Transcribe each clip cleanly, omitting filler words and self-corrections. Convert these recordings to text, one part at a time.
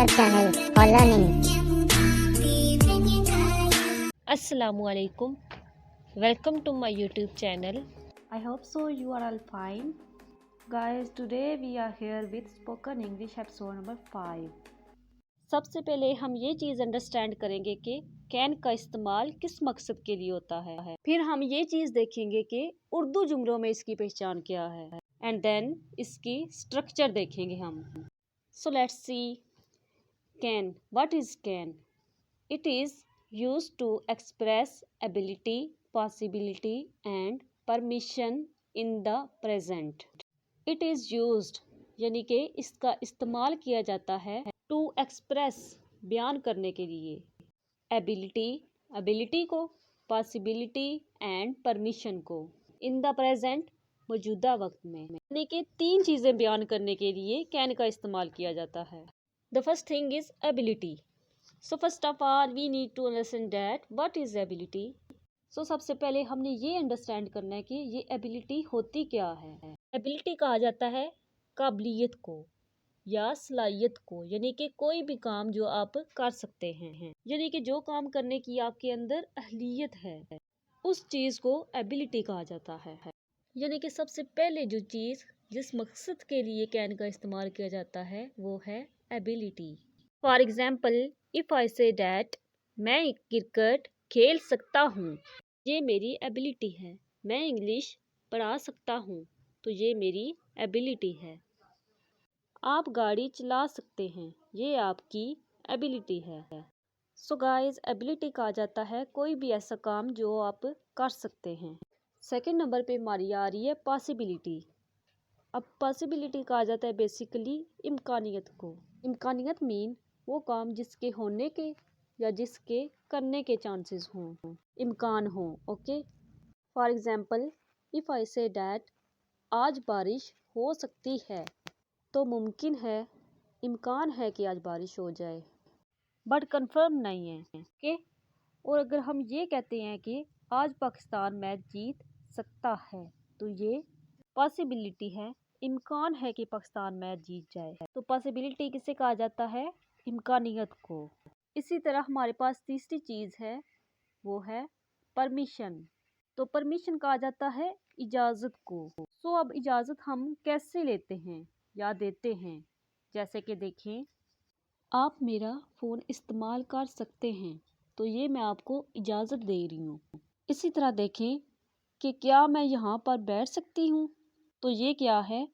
channel for learning. Assalamualaikum. Welcome to my YouTube channel. I hope so you are all fine. Guys, today we are here with spoken English episode number 5. सबसे पहले हम ये चीज़ understand करेंगे कि can का इस्तेमाल किस मकसद के लिए होता है। फिर हम ये चीज़ देखेंगे कि उर्दू जुमलों में इसकी पहचान क्या है एंड देन इसकी स्ट्रक्चर देखेंगे हम। So let's see can. What is can? It is used to express ability, possibility and permission in the present. It is used यानी कि इसका इस्तेमाल किया जाता है to express बयान करने के लिए ability को, possibility and permission को in the present मौजूदा वक्त में, यानी कि 3 चीज़ें बयान करने के लिए कैन का इस्तेमाल किया जाता है। The first thing is ability. So first of all we need to understand that what is ability. So सबसे पहले हमने ये अंडरस्टैंड करना है कि ये एबिलिटी होती क्या है। एबिलिटी कहा जाता है काबिलियत को या सलाहियत को, यानी कि कोई भी काम जो आप कर सकते हैं, यानी कि जो काम करने की आपके अंदर अहलियत है उस चीज़ को एबिलिटी कहा जाता है। यानी कि सबसे पहले जो चीज़ जिस मकसद के लिए कैन का इस्तेमाल किया जाता है वो है ability. For example if I say that मैं क्रिकेट खेल सकता हूँ, ये मेरी एबिलिटी है। मैं इंग्लिश पढ़ा सकता हूँ, तो ये मेरी एबिलिटी है। आप गाड़ी चला सकते हैं, ये आपकी एबिलिटी है। सो गाइस, एबिलिटी कहा जाता है कोई भी ऐसा काम जो आप कर सकते हैं। सेकंड नंबर पे हमारी आ रही है पॉसिबिलिटी। अब पॉसिबिलिटी कहा जाता है बेसिकली इम्कानियत को। इम्कानियत मीन वो काम जिसके होने के या जिसके करने के चांसेस हों, इम्कान हो। Okay, for example if I say that आज बारिश हो सकती है, तो मुमकिन है, इम्कान है कि आज बारिश हो जाए, बट कंफर्म नहीं है। ओके, और अगर हम ये कहते हैं कि आज पाकिस्तान मैच जीत सकता है, तो ये पॉसिबिलिटी है, इम्कान है कि पाकिस्तान मैच जीत जाए। तो पॉसिबिलिटी किसे कहा जाता है? इम्कानियत को। इसी तरह हमारे पास तीसरी चीज़ है, वो है परमिशन। तो परमिशन कहा जाता है इजाज़त को। सो अब इजाज़त हम कैसे लेते हैं या देते हैं? जैसे कि देखें, आप मेरा फ़ोन इस्तेमाल कर सकते हैं, तो ये मैं आपको इजाज़त दे रही हूँ। इसी तरह देखें कि क्या मैं यहाँ पर बैठ सकती हूँ, तो ये क्या है?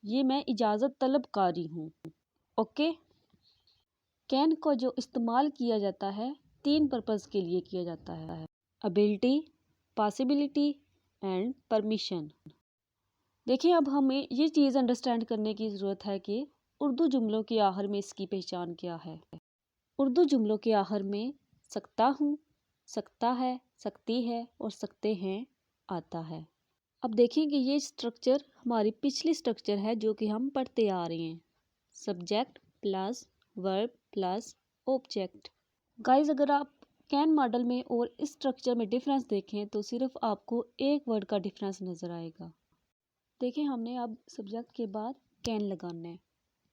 ये मैं इजाज़त तलब कर रही हूँ। ओके, कैन को जो इस्तेमाल किया जाता है 3 पर्पज़ के लिए किया जाता है, एबिलिटी, पॉसिबिलिटी एंड परमिशन। देखिए, अब हमें ये चीज़ अंडरस्टैंड करने की ज़रूरत है कि उर्दू जुमलों के आखिर में इसकी पहचान क्या है। उर्दू जुमलों के आखिर में सकता हूँ, सकता है, सकती है और सकते हैं आता है। अब देखेंगे ये स्ट्रक्चर हमारी पिछली स्ट्रक्चर है जो कि हम पढ़ते आ रहे हैं, subject plus verb plus object. Guys, अगर आप कैन मॉडल में और इस स्ट्रक्चर में डिफरेंस देखें तो सिर्फ आपको एक वर्ड का डिफरेंस नज़र आएगा। देखें, हमने अब सब्जेक्ट के बाद कैन लगाना है,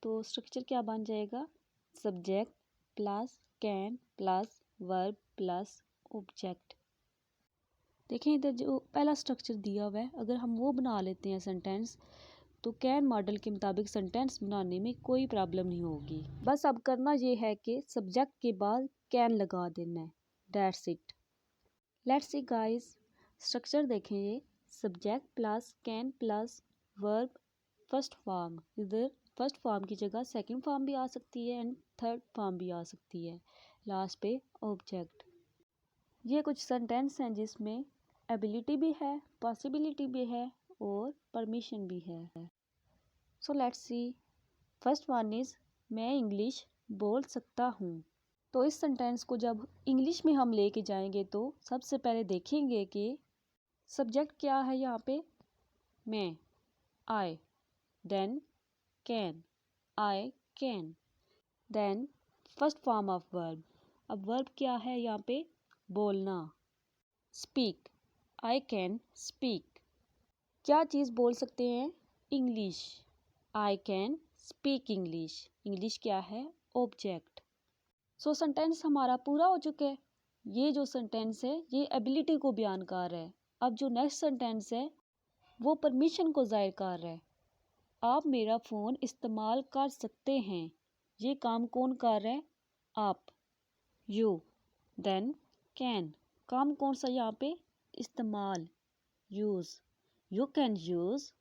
तो स्ट्रक्चर क्या बन जाएगा? Subject plus can plus verb plus object. देखें, इधर जो पहला स्ट्रक्चर दिया हुआ है, अगर हम वो बना लेते हैं सेंटेंस, तो कैन मॉडल के मुताबिक सेंटेंस बनाने में कोई प्रॉब्लम नहीं होगी। बस अब करना ये है कि सब्जेक्ट के बाद कैन लगा देना है, that's it. Let's see guys, structure देखें, ये subject plus can plus verb first form. इधर फर्स्ट फॉर्म की जगह सेकंड फॉर्म भी आ सकती है एंड थर्ड फॉर्म भी आ सकती है, लास्ट पे ऑब्जेक्ट। ये कुछ सेंटेंस हैं जिसमें एबिलिटी भी है, पॉसिबिलिटी भी है और परमिशन भी है। So let's see, first one is मैं इंग्लिश बोल सकता हूँ। तो इस सेंटेंस को जब इंग्लिश में हम लेके जाएंगे तो सबसे पहले देखेंगे कि सब्जेक्ट क्या है यहाँ पे, मैं, I, then can, I can, then first form of verb. अब वर्ब क्या है यहाँ पे? बोलना, स्पीक, आई कैन स्पीक। क्या चीज़ बोल सकते हैं? English, I can speak English. English क्या है? ऑब्जेक्ट। सो सेंटेंस हमारा पूरा हो चुका है। ये जो सेंटेंस है ये एबिलिटी को बयान कर रहा है। अब जो नेक्स्ट सेंटेंस है वो परमिशन को जाहिर कर रहा है। आप मेरा फ़ोन इस्तेमाल कर सकते हैं। ये काम कौन कर रहा है? आप, यू। देन कैन, काम कौन सा यहाँ पे? इस्तेमाल, यूज़। You can use.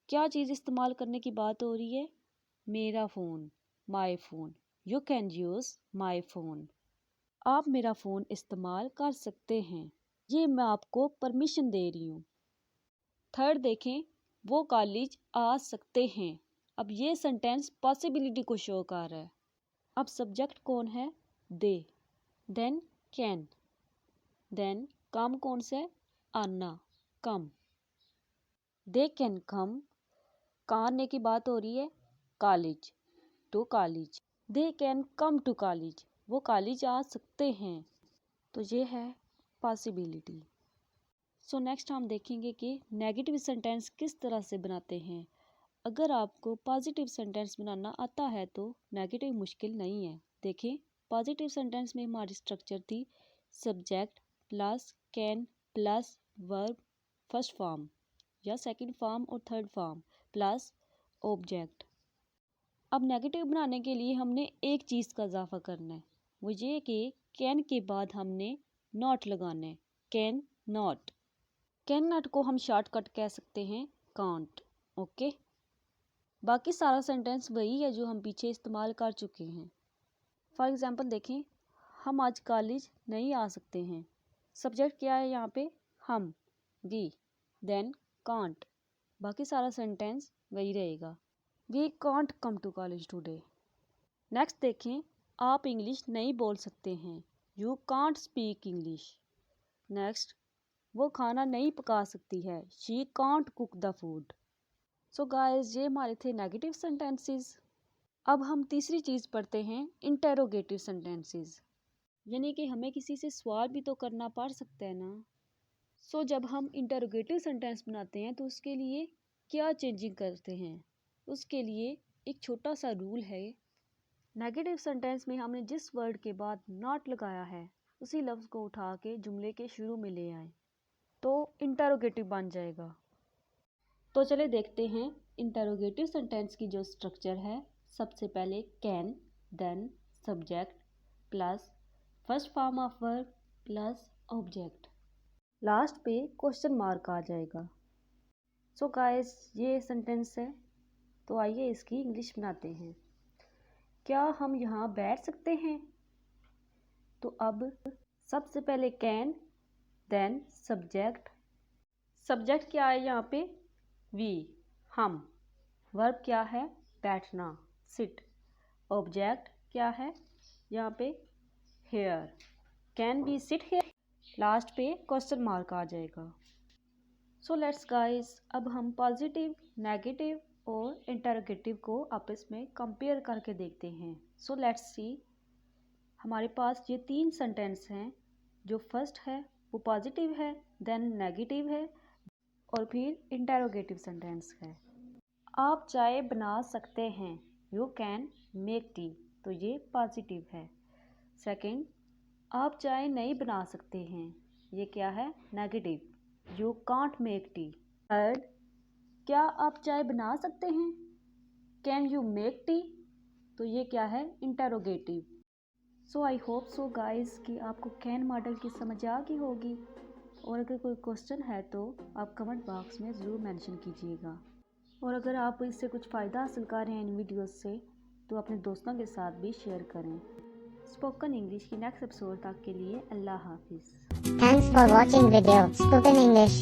क्या चीज़ इस्तेमाल करने की बात हो रही है? मेरा phone, my phone. You can use my phone. आप मेरा फ़ोन इस्तेमाल कर सकते हैं। ये मैं आपको परमिशन दे रही हूँ। थर्ड देखें, वो कॉलेज आ सकते हैं। अब ये सेंटेंस पॉसिबिलिटी को शो कर रहा है। अब सब्जेक्ट कौन है? दे। Then can. देन काम कौन सा है? आना, कम। दे कैन कम, कहाँ आने की बात हो रही है? College, to college. They can come to college, वो कॉलेज आ सकते हैं। तो ये है पॉसिबिलिटी। सो नेक्स्ट हम देखेंगे कि नेगेटिव सेंटेंस किस तरह से बनाते हैं। अगर आपको पॉजिटिव सेंटेंस बनाना आता है तो नेगेटिव मुश्किल नहीं है। देखें, पॉजिटिव सेंटेंस में हमारी स्ट्रक्चर थी subject plus can plus verb first form या सेकंड फॉर्म और थर्ड फॉर्म प्लस ऑब्जेक्ट। अब नेगेटिव बनाने के लिए हमने एक चीज़ का इजाफा करना है, वो ये कि कैन के बाद हमने नॉट लगाना है। Can not. कैन नॉट को हम शॉर्टकट कह सकते हैं कांट। ओके, बाकी सारा सेंटेंस वही है जो हम पीछे इस्तेमाल कर चुके हैं। फॉर एग्जांपल देखें, हम आज कॉलेज नहीं आ सकते हैं। सब्जेक्ट क्या है यहाँ पे? हम, वी। देन कांट, बाकी सारा सेंटेंस वही रहेगा। We can't come to college today. Next देखें, आप इंग्लिश नहीं बोल सकते हैं। You can't speak English. Next, वो खाना नहीं पका सकती है। She can't cook the food. So guys, ये हमारे थे नेगेटिव सेंटेंसेस। अब हम तीसरी चीज़ पढ़ते हैं इंटेरोगेटिव सेंटेंसेस, यानी कि हमें किसी से सवाल भी तो करना पड़ सकता है ना। सो जब हम इंटेरोगेटिव सेंटेंस बनाते हैं तो उसके लिए क्या चेंजिंग करते हैं? उसके लिए एक छोटा सा रूल है। नेगेटिव सेंटेंस में हमने जिस वर्ड के बाद नॉट लगाया है उसी लफ्ज़ को उठा के जुमले के शुरू में ले आए तो इंटेरोगेटिव बन जाएगा। तो चले देखते हैं इंटेरोगेटिव सेंटेंस की जो स्ट्रक्चर है। सबसे पहले can, then subject plus first form of verb plus object, last पे क्वेश्चन मार्क आ जाएगा। सो गाइस, ये सेंटेंस है, तो आइए इसकी इंग्लिश बनाते हैं। क्या हम यहाँ बैठ सकते हैं? तो अब सबसे पहले कैन, देन सब्जेक्ट। सब्जेक्ट क्या है यहाँ पे? वी, हम। वर्ब क्या है? बैठना, सिट। ऑब्जेक्ट क्या है यहाँ पे? Here. Can we sit here? Last पे क्वेश्चन मार्क आ जाएगा। सो लेट्स गाइस, अब हम पॉजिटिव, नेगेटिव और इंटरोगेटिव को आपस में कंपेयर करके देखते हैं। सो लेट्स सी, हमारे पास ये तीन सेंटेंस हैं। जो फर्स्ट है वो पॉजिटिव है, देन नेगेटिव है और फिर इंटरोगेटिव सेंटेंस है। आप चाय बना सकते हैं। यू कैन मेक टी, तो ये पॉजिटिव है। सेकंड, आप चाय नहीं बना सकते हैं। ये क्या है? Negative. You can't make tea. Third, क्या आप चाय बना सकते हैं? कैन यू मेक टी, तो ये क्या है? Interrogative. So I hope so guys कि आपको कैन मॉडल की समझ आ गई होगी, और अगर कोई क्वेश्चन है तो आप कमेंट बॉक्स में ज़रूर मेंशन कीजिएगा। और अगर आप इससे कुछ फ़ायदा हासिल कर रहे हैं इन वीडियोस से तो अपने दोस्तों के साथ भी शेयर करें। स्पोकन इंग्लिश की नेक्स्ट एपिसोड तक के लिए अल्लाह हाफिज़। Thanks for watching video Spoken English.